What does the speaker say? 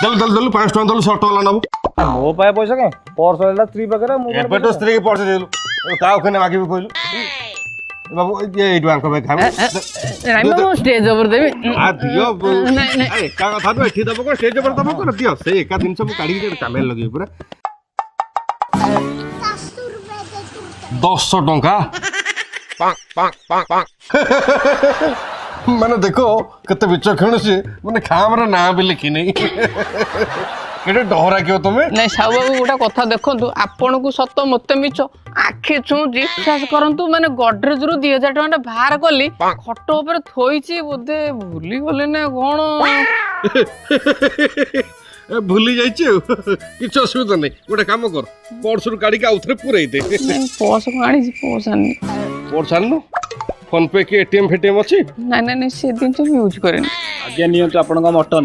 ଦେଲୁ 5 ଟଙ୍କା ଦେଲୁ 100 ଟଙ୍କା ନବୁ ମୋ ପାଖେ ପଇସା କାଇଁ पर्स ହେଲା ସ୍ତ୍ରୀ ପାଖରେ ମୁଁ ଏବେ ତ ସ୍ତ୍ରୀ କି ପଇସା ଦେଲୁ କାହା କେନେ ମାଗିବି କହିଲୁ ବାବୁ ଏଇଠୁ ଆଙ୍କ ପାଇଁ ଖାଇବୁ ମୁଁ ଷ୍ଟେଜ ଉପରେ ଦେବି ଆ ଦିଅ ଏକା କଥା ତ ଏଠି ଦବ କଣ ଷ୍ଟେଜ ଉପରେ ଦବ କଣ ଦିଅ ସେଇ ଏକା ଜିନିଷ ମୁଁ କାଢିକି କାମରେ ଲଗେଇବି ପୁରା 10 ଟଙ୍କା ମାନେ ଦେଖ କେତେ ବିଚକ୍ଷଣ ସିଏ ମାନେ ଖାମରେ ନାଁ ବି ଲେଖିନି କେତେ ଡହରା କିଅ ତମେ ନାଇଁ ସାହୁ ବାବୁ ଗୋଟେ କଥା ଦେଖନ୍ତୁ ଆପଣଙ୍କୁ ସତ ମତେ ମିଛ ଆଖି ଛୁଁଛି ବିଶ୍ୱାସ କରନ୍ତୁ ମାନେ ଗଡରେଜରୁ 2000 ଟଙ୍କା ବାହାର କଲି ଖଟ ଉପରେ ଥୋଇଛି ବୋଧେ ଭୁଲିଗଲି ନା କଣ ଭୁଲି ଯାଇଛି ଆଉ କିଛି ଅସୁବିଧା ନାହିଁ ଗୋଟେ କାମ କର ପର୍ସରୁ କାଢିକି ଆଉଥରେ ପୁରେଇ ଦେ ପର୍ସ କଣ ଆଣିଛି ପର୍ସ ଆଣିନି ପର୍ସ ଆଣିଲୁ ଫୋନ ପେ କି ଏଟିଏମ୍ ଫେଟିଏମ୍ ଅଛି ନାଇଁ ସେ ଜିନିଷ ମୁଁ ୟୁଜ୍ କରେନି ଆଜ୍ଞା ନିଅନ୍ତୁ ଆପଣଙ୍କ ମଟନ